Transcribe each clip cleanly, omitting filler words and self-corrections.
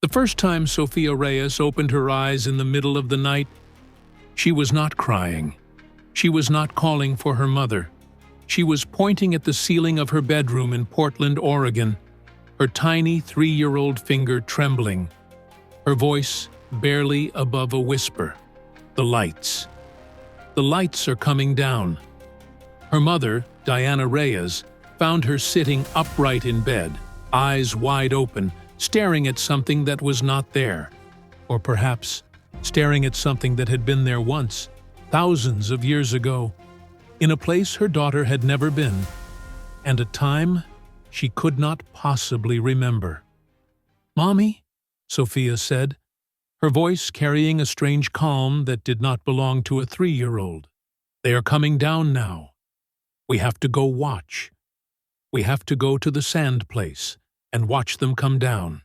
The first time Sofia Reyes opened her eyes in the middle of the night, she was not crying. She was not calling for her mother. She was pointing at the ceiling of her bedroom in Portland, Oregon, her tiny 3-year-old finger trembling, her voice barely above a whisper. The lights. The lights are coming down. Her mother, Diana Reyes, found her sitting upright in bed, eyes wide open, staring at something that was not there. Or perhaps staring at something that had been there once, thousands of years ago, in a place her daughter had never been, and a time she could not possibly remember. "Mommy," Sofia said, her voice carrying a strange calm that did not belong to a 3-year-old. "They are coming down now. We have to go watch. We have to go to the sand place and watch them come down."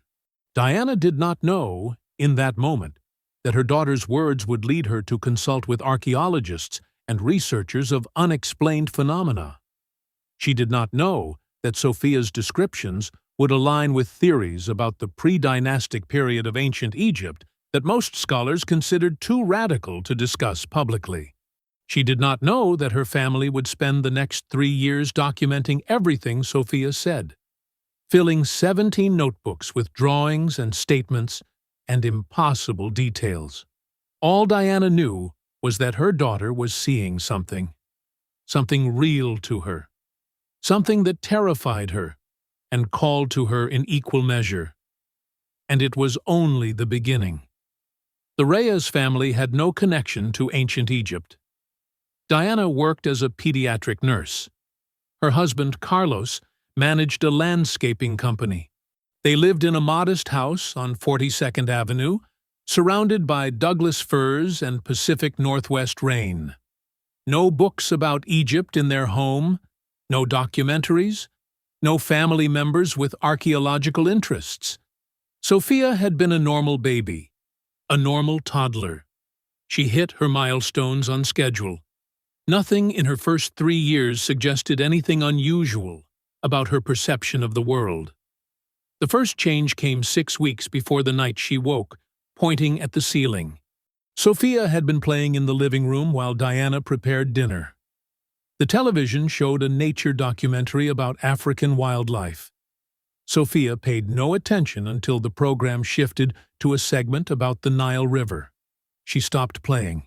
Diana did not know, in that moment, that her daughter's words would lead her to consult with archaeologists and researchers of unexplained phenomena. She did not know that Sofia's descriptions would align with theories about the pre-dynastic period of ancient Egypt that most scholars considered too radical to discuss publicly. She did not know that her family would spend the next 3 years documenting everything Sofia said, filling 17 notebooks with drawings and statements and impossible details. All Diana knew was that her daughter was seeing something real to her, something that terrified her and called to her in equal measure. And it was only the beginning. The Reyes family had no connection to ancient Egypt. Diana worked as a pediatric nurse. Her husband, Carlos, managed a landscaping company. They lived in a modest house on 42nd Avenue, surrounded by Douglas firs and Pacific Northwest rain. No books about Egypt in their home, no documentaries, no family members with archaeological interests. Sofia had been a normal baby, a normal toddler. She hit her milestones on schedule. Nothing in her first 3 years suggested anything unusual about her perception of the world. The first change came 6 weeks before the night she woke, pointing at the ceiling. Sofia had been playing in the living room while Diana prepared dinner. The television showed a nature documentary about African wildlife. Sofia paid no attention until the program shifted to a segment about the Nile River. She stopped playing.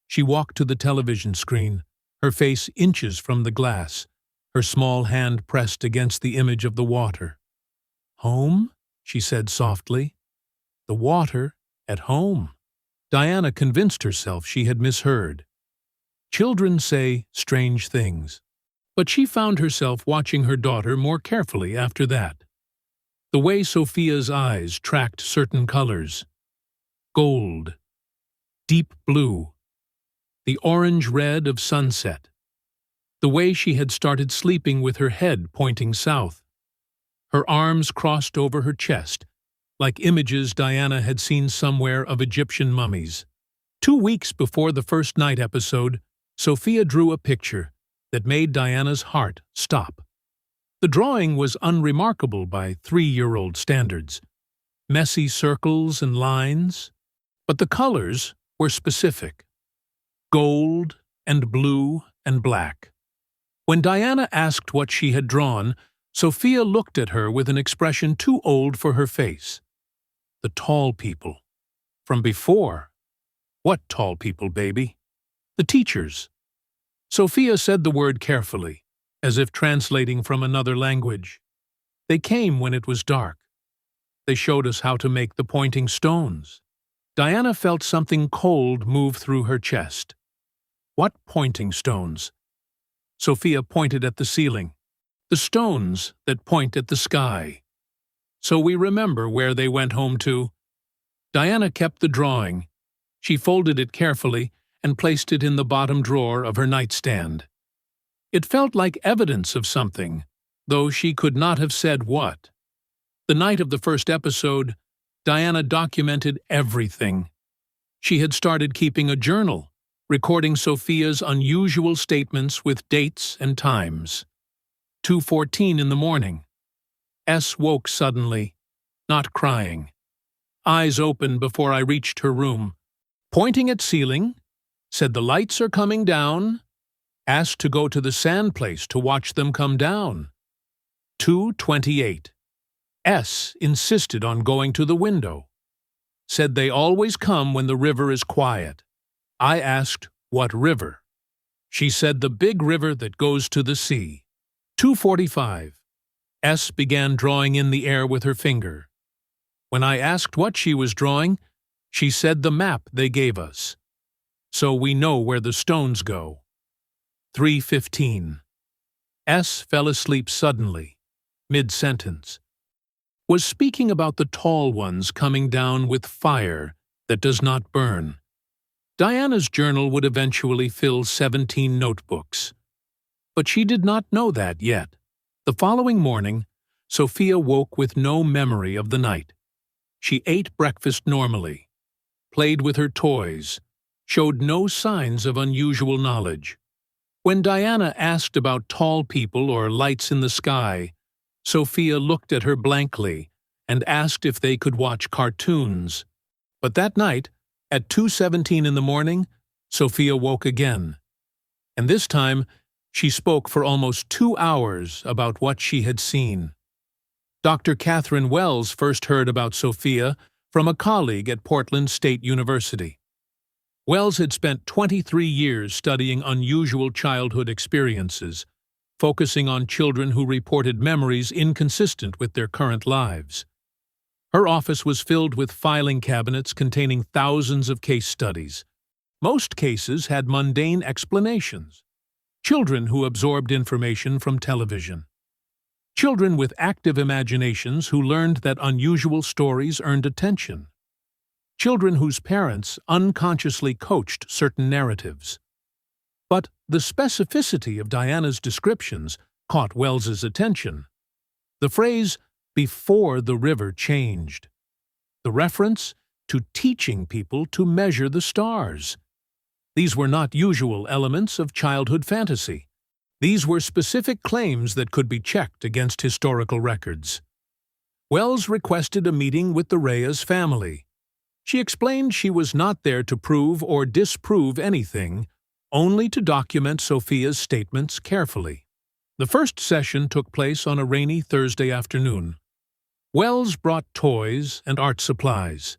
She walked to the television screen, her face inches from the glass, her small hand pressed against the image of the water. "Home?" she said softly. "The water at home." Diana convinced herself she had misheard. Children say strange things. But she found herself watching her daughter more carefully after that. The way Sofia's eyes tracked certain colors. Gold, deep blue, the orange-red of sunset. The way she had started sleeping with her head pointing south. Her arms crossed over her chest, like images Diana had seen somewhere of Egyptian mummies. 2 weeks before the first night episode, Sofia drew a picture that made Diana's heart stop. The drawing was unremarkable by 3-year-old standards. Messy circles and lines, but the colors were specific. Gold and blue and black. When Diana asked what she had drawn, Sofia looked at her with an expression too old for her face. The tall people. From before. What tall people, baby? The teachers. Sofia said the word carefully, as if translating from another language. They came when it was dark. They showed us how to make the pointing stones. Diana felt something cold move through her chest. What pointing stones? Sofia pointed at the ceiling. The stones that point at the sky. So we remember where they went home to. Diana kept the drawing. She folded it carefully and placed it in the bottom drawer of her nightstand. It felt like evidence of something, though she could not have said what. The night of the first episode, Diana documented everything. She had started keeping a journal, recording Sofia's unusual statements with dates and times. 2:14 in the morning. S woke suddenly, not crying. eyes open before I reached her room. Pointing at ceiling, said the lights are coming down, asked to go to the sand place to watch them come down. 2:28. S insisted on going to the window. Said they always come when the river is quiet. I asked, what river? She said the big river that goes to the sea. 2:45. S began drawing in the air with her finger. When I asked what she was drawing, she said the map they gave us. So we know where the stones go. 3:15. S fell asleep suddenly, mid-sentence. Was speaking about the tall ones coming down with fire that does not burn. Diana's journal would eventually fill 17 notebooks. But she did not know that yet. The following morning, Sofia woke with no memory of the night. She ate breakfast normally, played with her toys, showed no signs of unusual knowledge. When Diana asked about tall people or lights in the sky, Sofia looked at her blankly and asked if they could watch cartoons. But that night, at 2:17 in the morning, Sofia woke again. And this time, she spoke for almost 2 hours about what she had seen. Dr. Catherine Wells first heard about Sofia from a colleague at Portland State University. Wells had spent 23 years studying unusual childhood experiences, focusing on children who reported memories inconsistent with their current lives. Her office was filled with filing cabinets containing thousands of case studies. Most cases had mundane explanations. Children who absorbed information from television. Children with active imaginations who learned that unusual stories earned attention. Children whose parents unconsciously coached certain narratives. But the specificity of Diana's descriptions caught Wells's attention. The phrase, "before the river changed." The reference to teaching people to measure the stars. These were not usual elements of childhood fantasy. These were specific claims that could be checked against historical records. Wells requested a meeting with the Reyes family. She explained she was not there to prove or disprove anything, only to document Sofia's statements carefully. The first session took place on a rainy Thursday afternoon. Wells brought toys and art supplies.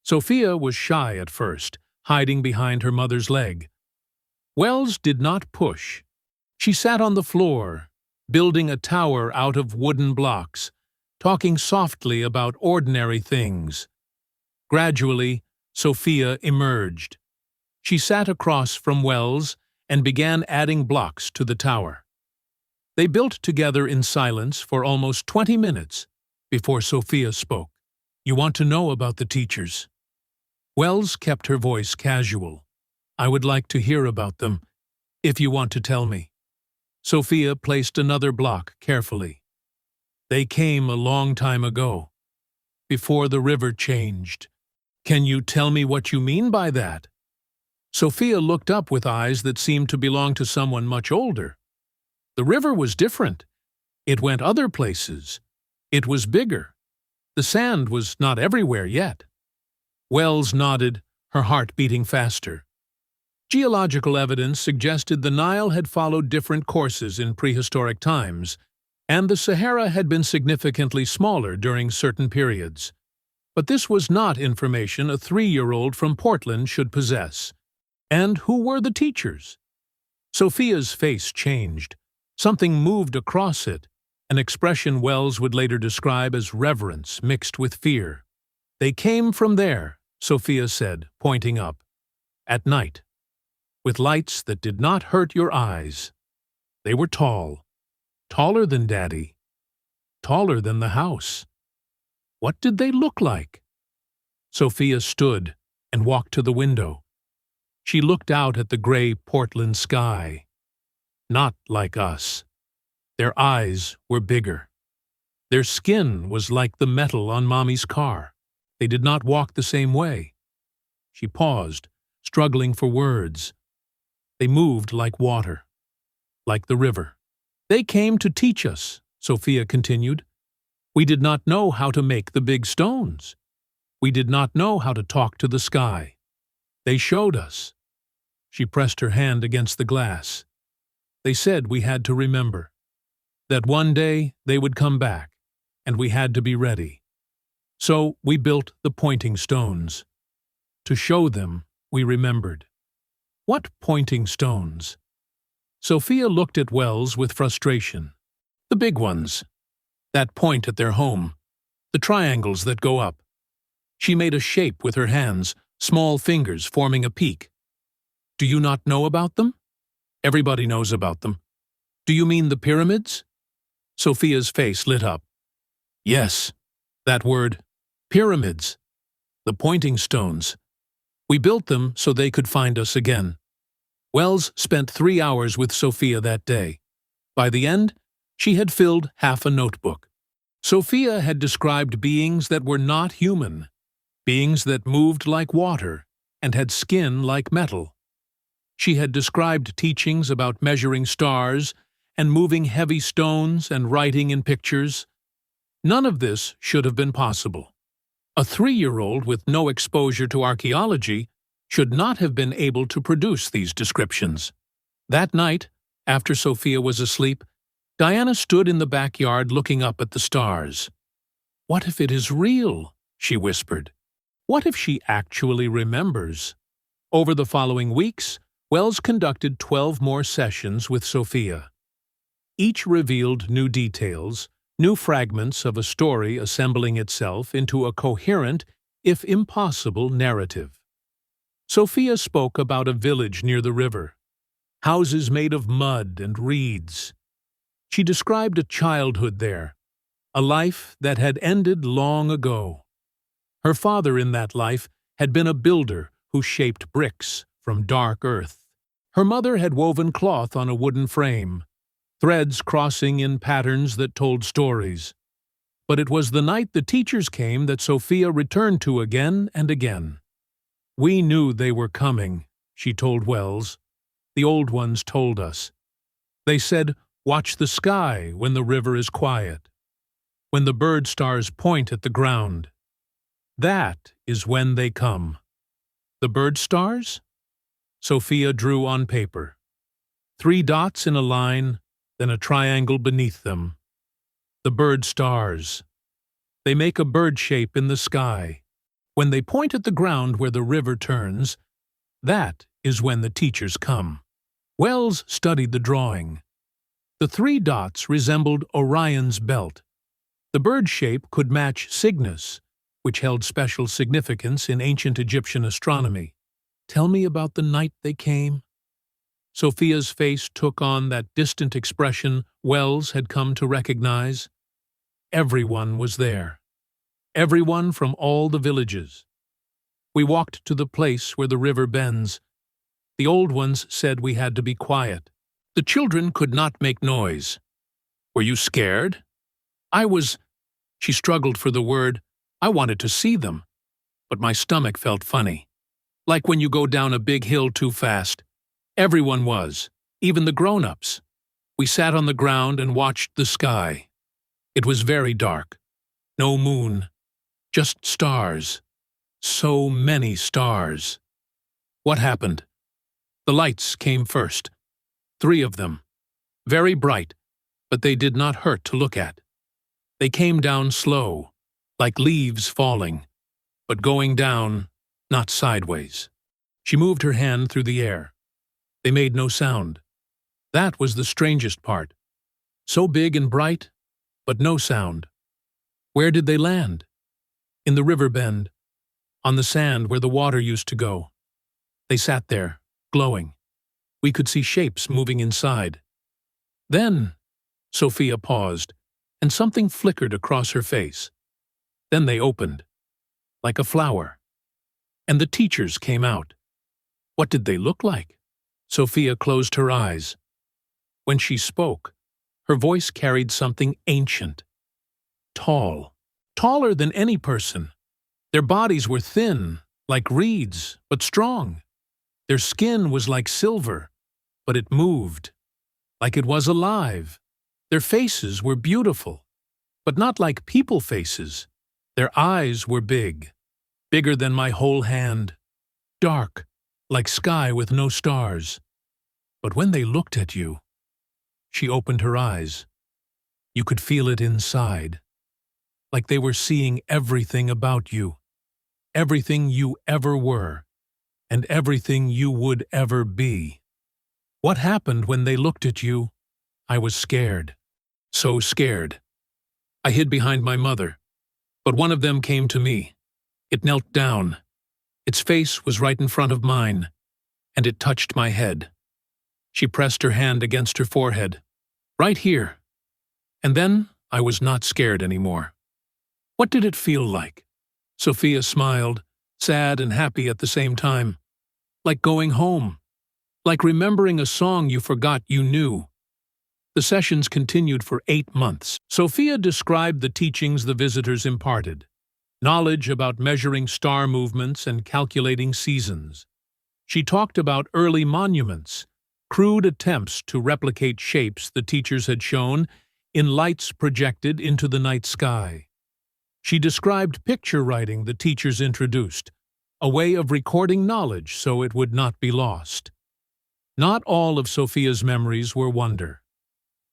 Sofia was shy at first, hiding behind her mother's leg. Wells did not push. She sat on the floor, building a tower out of wooden blocks, talking softly about ordinary things. Gradually, Sofia emerged. She sat across from Wells and began adding blocks to the tower. They built together in silence for almost 20 minutes before Sofia spoke. "You want to know about the teachers?" Wells kept her voice casual. "I would like to hear about them, if you want to tell me." Sofia placed another block carefully. "They came a long time ago, before the river changed." "Can you tell me what you mean by that?" Sofia looked up with eyes that seemed to belong to someone much older. The river was different. It went other places. It was bigger. The sand was not everywhere yet. Wells nodded, her heart beating faster. Geological evidence suggested the Nile had followed different courses in prehistoric times, and the Sahara had been significantly smaller during certain periods. But this was not information a 3-year-old from Portland should possess. And who were the teachers? Sofia's face changed. Something moved across it, an expression Wells would later describe as reverence mixed with fear. "They came from there," Sofia said, pointing up. "At night. With lights that did not hurt your eyes. They were tall. Taller than Daddy. Taller than the house. What did they look like?" Sofia stood and walked to the window. She looked out at the gray Portland sky. Not like us. Their eyes were bigger. Their skin was like the metal on Mommy's car. They did not walk the same way. She paused, struggling for words. They moved like water, like the river. "They came to teach us," Sofia continued. "We did not know how to make the big stones. We did not know how to talk to the sky. They showed us. She pressed her hand against the glass. They said we had to remember. That one day they would come back, and we had to be ready. So we built the pointing stones. To show them, we remembered. What pointing stones? Sophia looked at Wells with frustration. The big ones. That point at their home. The triangles that go up. She made a shape with her hands, small fingers forming a peak. Do you not know about them? Everybody knows about them. Do you mean the pyramids? Sophia's face lit up. Yes, that word, pyramids. The pointing stones. We built them so they could find us again. Wells spent 3 hours with Sophia that day. By the end, she had filled half a notebook. Sophia had described beings that were not human, beings that moved like water and had skin like metal. She had described teachings about measuring stars and moving heavy stones and writing in pictures. None of this should have been possible. A 3-year-old with no exposure to archaeology should not have been able to produce these descriptions. That night, after Sophia was asleep, Diana stood in the backyard looking up at the stars. "What if it is real?" she whispered. "What if she actually remembers?" Over the following weeks, Wells conducted 12 more sessions with Sophia. Each revealed new details, new fragments of a story assembling itself into a coherent, if impossible, narrative. Sophia spoke about a village near the river, houses made of mud and reeds. She described a childhood there, a life that had ended long ago. Her father in that life had been a builder who shaped bricks from dark earth. Her mother had woven cloth on a wooden frame, threads crossing in patterns that told stories. But it was the night the teachers came that Sophia returned to again and again. "We knew they were coming," she told Wells. "The old ones told us. They said, 'Watch the sky when the river is quiet, when the bird stars point at the ground. That is when they come.'" The bird stars? Sophia drew on paper. 3 dots in a line, then a triangle beneath them. The bird stars. They make a bird shape in the sky. When they point at the ground where the river turns, that is when the teachers come. Wells studied the drawing. The 3 dots resembled Orion's belt. The bird shape could match Cygnus, which held special significance in ancient Egyptian astronomy. "Tell me about the night they came." Sophia's face took on that distant expression Wells had come to recognize. Everyone was there. Everyone from all the villages. We walked to the place where the river bends. The old ones said we had to be quiet. The children could not make noise. "Were you scared?" "I was—" She struggled for the word. "I wanted to see them, but my stomach felt funny. Like when you go down a big hill too fast. Everyone was, even the grown-ups. We sat on the ground and watched the sky. It was very dark. No moon. Just stars. So many stars." "What happened?" "The lights came first. 3 of them. Very bright, but they did not hurt to look at. They came down slow, like leaves falling, but going down, not sideways." She moved her hand through the air. They made no sound. That was the strangest part. So big and bright, but no sound. "Where did they land?" "In the river bend, on the sand where the water used to go. They sat there, glowing. We could see shapes moving inside. Then," Sophia paused, and something flickered across her face. "Then they opened, like a flower. And the teachers came out." "What did they look like?" Sophia closed her eyes. When she spoke, her voice carried something ancient. Tall. Taller than any person. Their bodies were thin, like reeds, but strong. Their skin was like silver, but it moved, like it was alive. Their faces were beautiful, but not like people faces. Their eyes were big, bigger than my whole hand, dark, like sky with no stars. But when they looked at you, she opened her eyes. You could feel it inside, like they were seeing everything about you, everything you ever were, and everything you would ever be. What happened when they looked at you? I was scared. So scared. I hid behind my mother, but one of them came to me. It knelt down. Its face was right in front of mine, and it touched my head. She pressed her hand against her forehead. Right here. And then I was not scared anymore. What did it feel like? Sofia smiled, sad and happy at the same time. Like going home. Like remembering a song you forgot you knew. The sessions continued for 8 months. Sofia described the teachings the visitors imparted. Knowledge about measuring star movements and calculating seasons. She talked about early monuments, crude attempts to replicate shapes the teachers had shown in lights projected into the night sky. She described picture writing the teachers introduced, a way of recording knowledge so it would not be lost. Not all of Sofia's memories were wonder.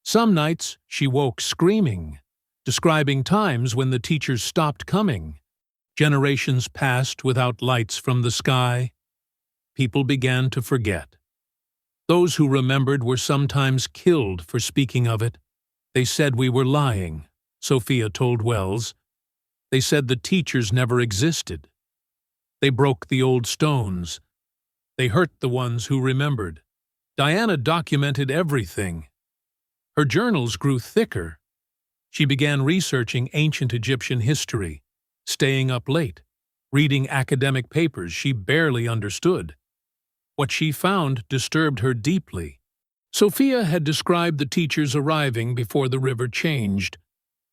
Some nights she woke screaming, describing times when the teachers stopped coming. Generations passed without lights from the sky. People began to forget. Those who remembered were sometimes killed for speaking of it. They said we were lying, Sofia told Wells. They said the teachers never existed. They broke the old stones. They hurt the ones who remembered. Diana documented everything. Her journals grew thicker. She began researching ancient Egyptian history, staying up late, reading academic papers she barely understood. What she found disturbed her deeply. Sofia had described the teachers arriving before the river changed.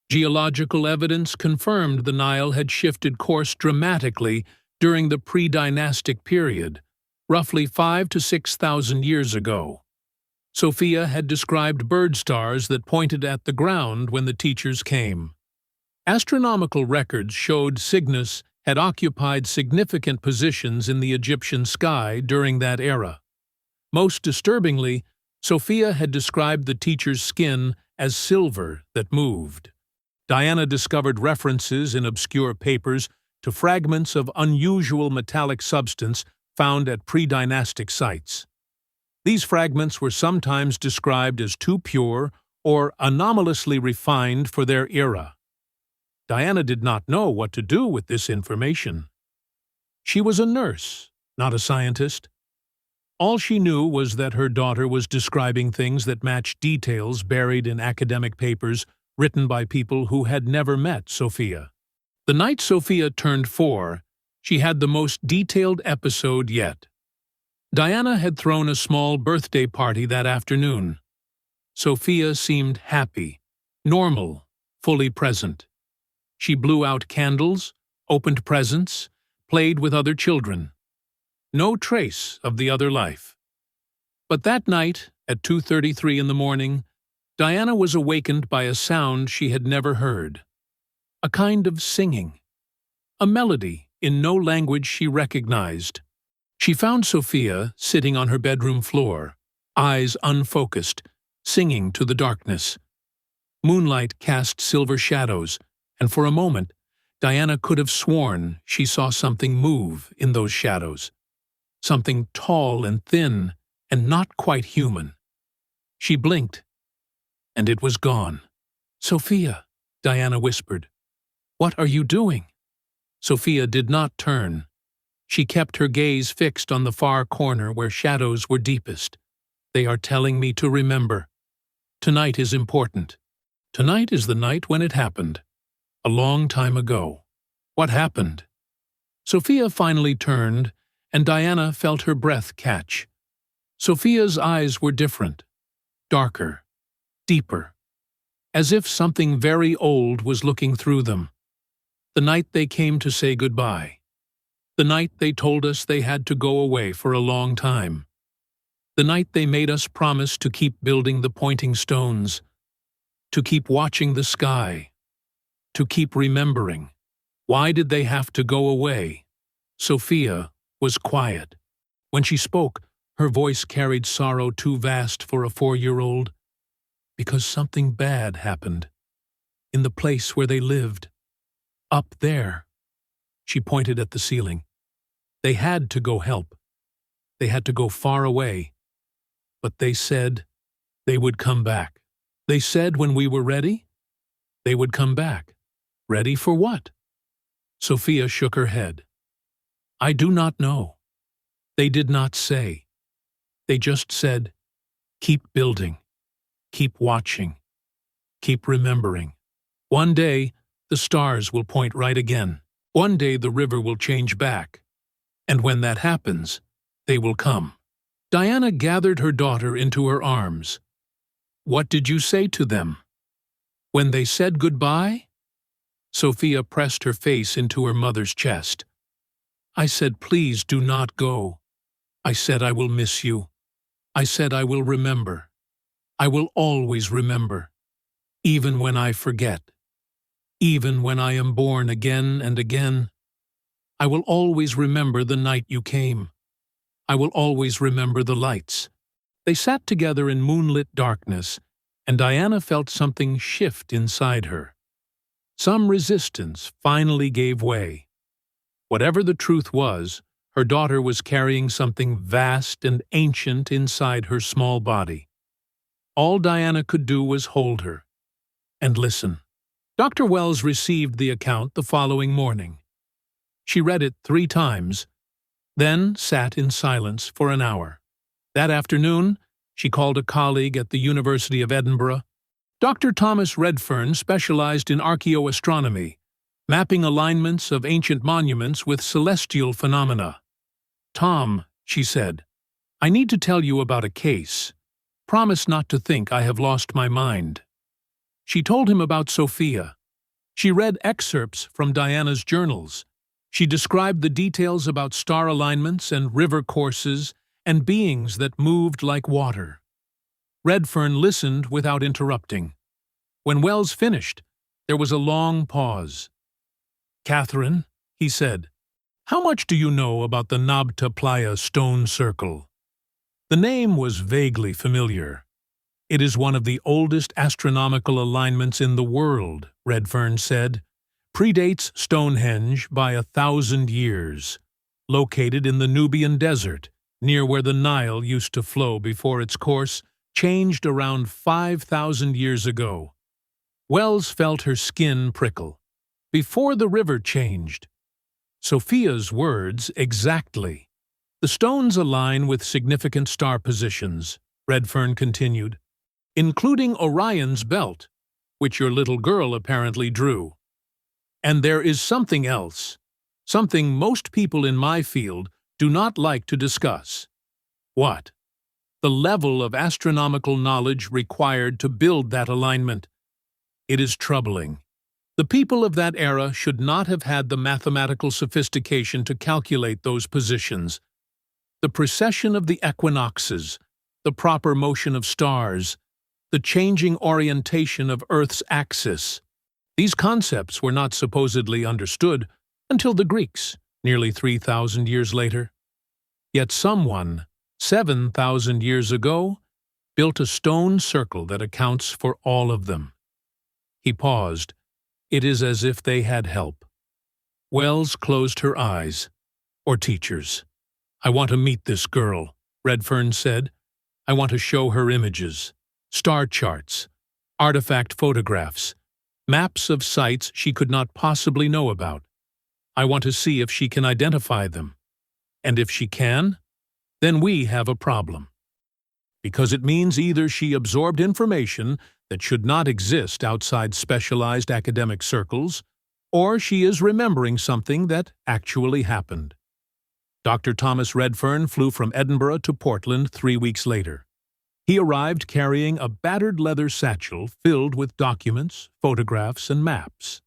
Geological evidence confirmed the Nile had shifted course dramatically during the pre-dynastic period, roughly 5,000 to 6,000 years ago. Sofia had described bird stars that pointed at the ground when the teachers came. Astronomical records showed Cygnus had occupied significant positions in the Egyptian sky during that era. Most disturbingly, Sofia had described the teacher's skin as silver that moved. Diana discovered references in obscure papers to fragments of unusual metallic substance found at pre-dynastic sites. These fragments were sometimes described as too pure or anomalously refined for their era. Diana did not know what to do with this information. She was a nurse, not a scientist. All she knew was that her daughter was describing things that matched details buried in academic papers written by people who had never met Sofia. The night Sofia turned 4, she had the most detailed episode yet. Diana had thrown a small birthday party that afternoon. Sofia seemed happy, normal, fully present. She blew out candles, opened presents, played with other children. No trace of the other life. But that night, at 2:33 in the morning, Diana was awakened by a sound she had never heard. A kind of singing. A melody in no language she recognized. She found Sofia sitting on her bedroom floor, eyes unfocused, singing to the darkness. Moonlight cast silver shadows, and for a moment, Diana could have sworn she saw something move in those shadows. Something tall and thin, and not quite human. She blinked, and it was gone. "Sofia," Diana whispered. "What are you doing?" Sofia did not turn. She kept her gaze fixed on the far corner where shadows were deepest. "They are telling me to remember. Tonight is important. Tonight is the night when it happened. A long time ago. What happened?" Sofia finally turned, and Diana felt her breath catch. Sofia's eyes were different. Darker. Deeper. As if something very old was looking through them. The night they came to say goodbye. The night they told us they had to go away for a long time. The night they made us promise to keep building the pointing stones, to keep watching the sky, to keep remembering. Why did they have to go away? Sofia was quiet. When she spoke, her voice carried sorrow too vast for a 4-year-old. Because something bad happened. In the place where they lived. Up there. She pointed at the ceiling. They had to go help. They had to go far away. But they said they would come back. They said when we were ready, they would come back. Ready for what? Sofia shook her head. I do not know. They did not say. They just said, keep building, keep watching, keep remembering. One day, the stars will point right again. One day the river will change back. And when that happens, they will come. Diana gathered her daughter into her arms. What did you say to them? When they said goodbye? Sofia pressed her face into her mother's chest. I said, please do not go. I said I will miss you. I said I will remember. I will always remember. Even when I forget. Even when I am born again and again. I will always remember the night you came. I will always remember the lights. They sat together in moonlit darkness, and Diana felt something shift inside her. Some resistance finally gave way. Whatever the truth was, her daughter was carrying something vast and ancient inside her small body. All Diana could do was hold her and listen. Dr. Wells received the account the following morning. She read it 3 times, then sat in silence for an hour. That afternoon, she called a colleague at the University of Edinburgh. Dr. Thomas Redfern specialized in archaeoastronomy, mapping alignments of ancient monuments with celestial phenomena. Tom, she said, I need to tell you about a case. Promise not to think I have lost my mind. She told him about Sofia. She read excerpts from Diana's journals. She described the details about star alignments and river courses and beings that moved like water. Redfern listened without interrupting. When Wells finished, there was a long pause. Catherine, he said, how much do you know about the Nabta Playa stone circle? The name was vaguely familiar. It is one of the oldest astronomical alignments in the world, Redfern said. Predates Stonehenge by 1,000 years. Located in the Nubian desert, near where the Nile used to flow before its course changed around 5,000 years ago. Wells felt her skin prickle. Before the river changed. Sofia's words exactly. The stones align with significant star positions, Redfern continued, including Orion's belt, which your little girl apparently drew. And there is something else, something most people in my field do not like to discuss. What? The level of astronomical knowledge required to build that alignment. It is troubling. The people of that era should not have had the mathematical sophistication to calculate those positions. The precession of the equinoxes, the proper motion of stars, the changing orientation of Earth's axis. These concepts were not supposedly understood until the Greeks, nearly 3,000 years later. Yet someone, 7,000 years ago, built a stone circle that accounts for all of them. He paused. It is as if they had help. Wells closed her eyes. Or teachers. I want to meet this girl, Redfern said. I want to show her images, star charts, artifact photographs, maps of sites she could not possibly know about. I want to see if she can identify them. And if she can, then we have a problem. Because it means either she absorbed information that should not exist outside specialized academic circles, or she is remembering something that actually happened. Dr. Thomas Redfern flew from Edinburgh to Portland 3 weeks later. He arrived carrying a battered leather satchel filled with documents, photographs, and maps.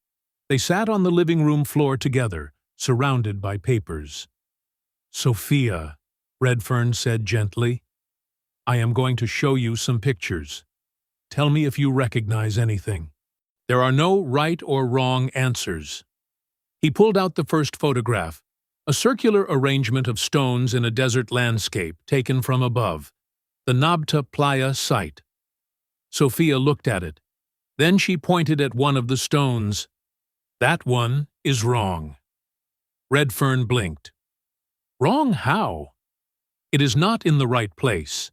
They sat on the living room floor together, surrounded by papers. Sofia, Redfern said gently, I am going to show you some pictures. Tell me if you recognize anything. There are no right or wrong answers. He pulled out the first photograph, A circular arrangement of stones in a desert landscape taken from above, the Nabta Playa site. Sofia looked at it. Then she pointed at one of the stones. That one is wrong. Redfern blinked. Wrong how? It is not in the right place.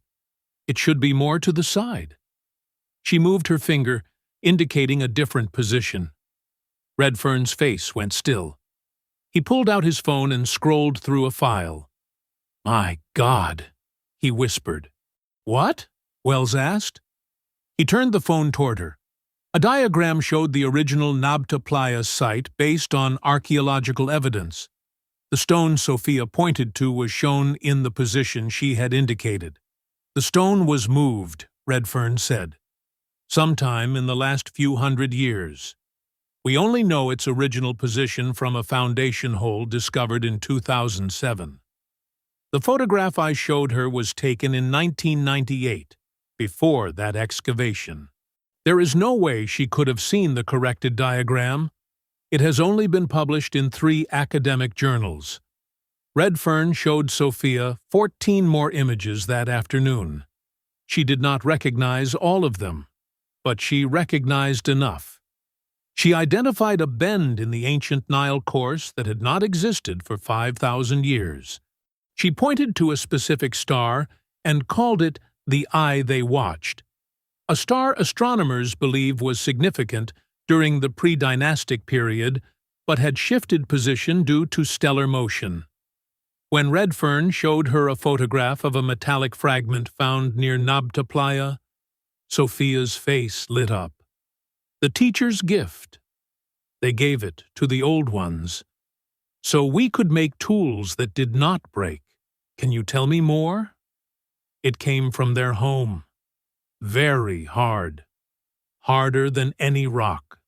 It should be more to the side. She moved her finger, indicating a different position. Redfern's face went still. He pulled out his phone and scrolled through a file. My God, he whispered. What? Wells asked. He turned the phone toward her. A diagram showed the original Nabta Playa site based on archaeological evidence. The stone Sofia pointed to was shown in the position she had indicated. The stone was moved, Redfern said, sometime in the last few hundred years. We only know its original position from a foundation hole discovered in 2007. The photograph I showed her was taken in 1998, before that excavation. There is no way she could have seen the corrected diagram. It has only been published in 3 academic journals. Redfern showed Sofia 14 more images that afternoon. She did not recognize all of them, but she recognized enough. She identified a bend in the ancient Nile course that had not existed for 5,000 years. She pointed to a specific star and called it the Eye They Watched, a star astronomers believe was significant during the pre-dynastic period but had shifted position due to stellar motion. When Redfern showed her a photograph of a metallic fragment found near Nabta Playa, Sofia's face lit up. The teacher's gift. They gave it to the old ones, so we could make tools that did not break. Can you tell me more? It came from their home. Very hard. Harder than any rock.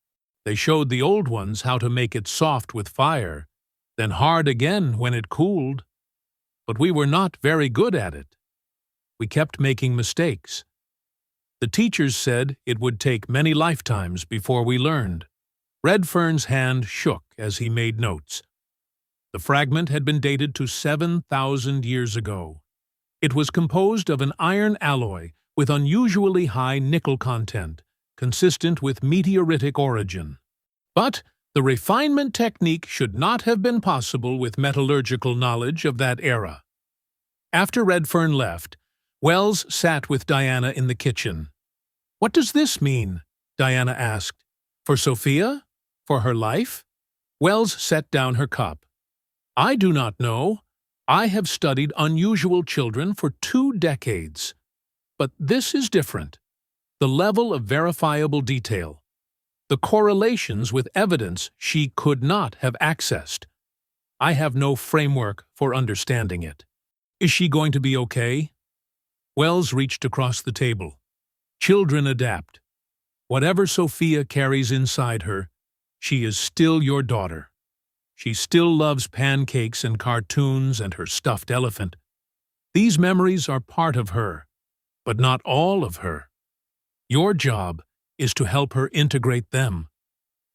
They showed the old ones how to make it soft with fire, then hard again when it cooled. But we were not very good at it. We kept making mistakes. The teachers said it would take many lifetimes before we learned. Redfern's hand shook as he made notes. The fragment had been dated to 7,000 years ago. It was composed of an iron alloy with unusually high nickel content, consistent with meteoritic origin. But the refinement technique should not have been possible with metallurgical knowledge of that era. After Redfern left, Wells sat with Diana in the kitchen. What does this mean? Diana asked. For Sofia? For her life? Wells set down her cup. I do not know. I have studied unusual children for 2 decades. But this is different. The level of verifiable detail. The correlations with evidence she could not have accessed. I have no framework for understanding it. Is she going to be okay? Wells reached across the table. Children adapt. Whatever Sofia carries inside her, she is still your daughter. She still loves pancakes and cartoons and her stuffed elephant. These memories are part of her, but not all of her. Your job is to help her integrate them.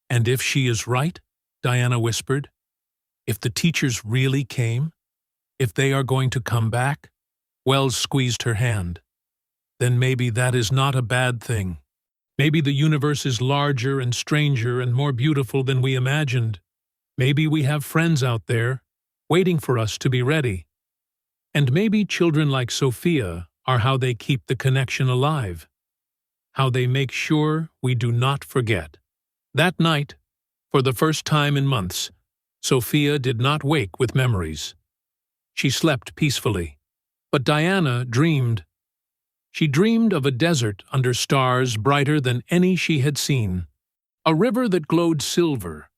And if she is right, Diana whispered, if the teachers really came, if they are going to come back, Wells squeezed her hand. Then maybe that is not a bad thing. Maybe the universe is larger and stranger and more beautiful than we imagined. Maybe we have friends out there, waiting for us to be ready. And maybe children like Sofia are how they keep the connection alive. How they make sure we do not forget. That night, for the first time in months, Sofia did not wake with memories. She slept peacefully. But Diana dreamed. She dreamed of a desert under stars brighter than any she had seen. A river that glowed silver,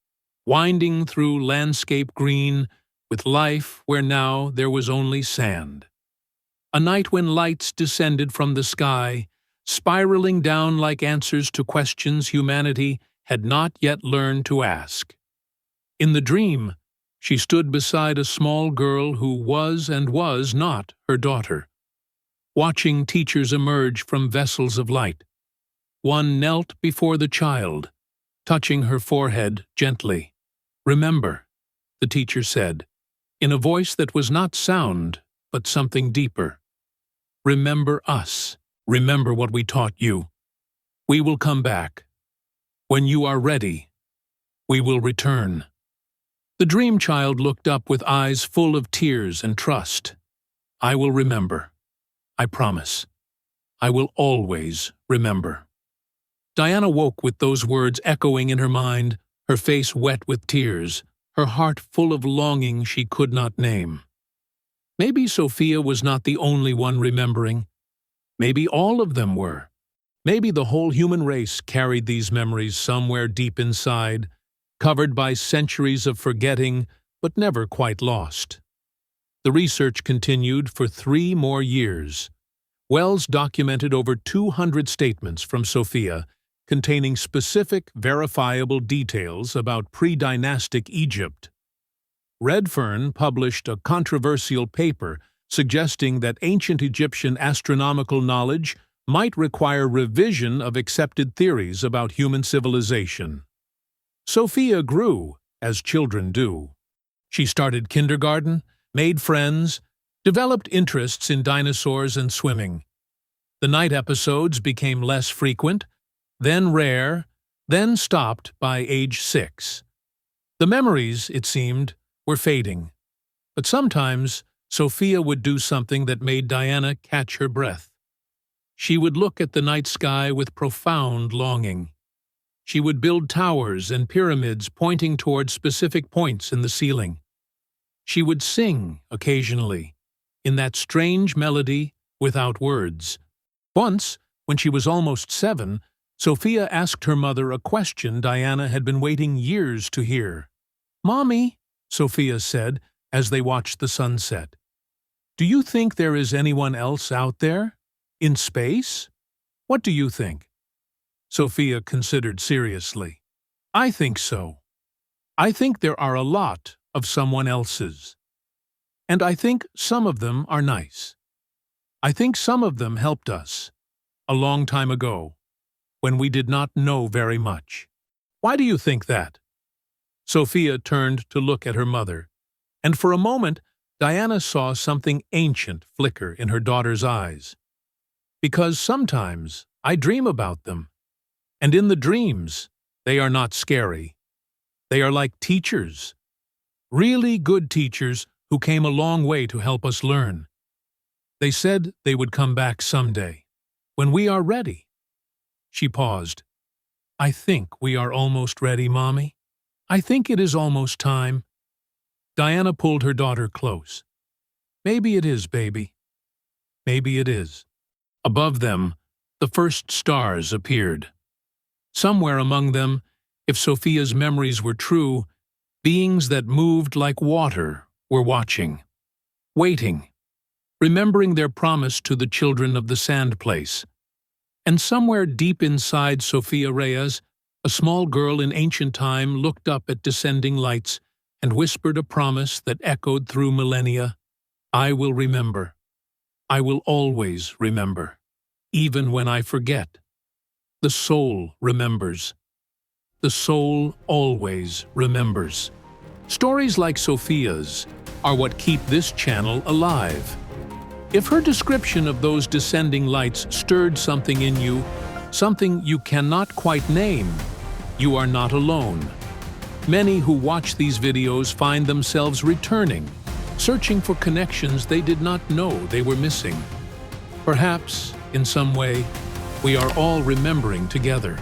winding through landscape green, with life where now there was only sand. A night when lights descended from the sky, spiraling down like answers to questions humanity had not yet learned to ask. In the dream, she stood beside a small girl who was and was not her daughter, watching teachers emerge from vessels of light. One knelt before the child, touching her forehead gently. Remember, the teacher said, in a voice that was not sound, but something deeper. Remember us. Remember what we taught you. We will come back. When you are ready, we will return. The dream child looked up with eyes full of tears and trust. I will remember. I promise. I will always remember. Diana woke with those words echoing in her mind, her face wet with tears, her heart full of longing she could not name. Maybe Sofia was not the only one remembering. Maybe all of them were. Maybe the whole human race carried these memories somewhere deep inside, covered by centuries of forgetting, but never quite lost. The research continued for 3 more years. Wells documented over 200 statements from Sofia, containing specific, verifiable details about pre-dynastic Egypt. Redfern published a controversial paper suggesting that ancient Egyptian astronomical knowledge might require revision of accepted theories about human civilization. Sofia grew, as children do. She started kindergarten, made friends, developed interests in dinosaurs and swimming. The night episodes became less frequent, then rare, then stopped by age 6. The memories, it seemed, were fading. But sometimes, Sofia would do something that made Diana catch her breath. She would look at the night sky with profound longing. She would build towers and pyramids pointing toward specific points in the ceiling. She would sing, occasionally, in that strange melody without words. Once, when she was almost 7, Sofia asked her mother a question Diana had been waiting years to hear. "Mommy," Sofia said as they watched the sunset, "do you think there is anyone else out there? In space? What do you think?" Sofia considered seriously. "I think so. I think there are a lot of someone else's. And I think some of them are nice. I think some of them helped us, a long time ago, when we did not know very much." "Why do you think that?" Sofia turned to look at her mother, and for a moment Diana saw something ancient flicker in her daughter's eyes. "Because sometimes I dream about them, and in the dreams they are not scary. They are like teachers, really good teachers who came a long way to help us learn. They said they would come back someday, when we are ready." She paused. "I think we are almost ready, Mommy. I think it is almost time." Diana pulled her daughter close. "Maybe it is, baby. Maybe it is." Above them, the first stars appeared. Somewhere among them, if Sofia's memories were true, beings that moved like water were watching, waiting, remembering their promise to the children of the sand place. And somewhere deep inside Sofia Reyes, a small girl in ancient time looked up at descending lights and whispered a promise that echoed through millennia. "I will remember. I will always remember, even when I forget. The soul remembers. The soul always remembers." Stories like Sofia's are what keep this channel alive. If her description of those descending lights stirred something in you, something you cannot quite name, you are not alone. Many who watch these videos find themselves returning, searching for connections they did not know they were missing. Perhaps, in some way, we are all remembering together.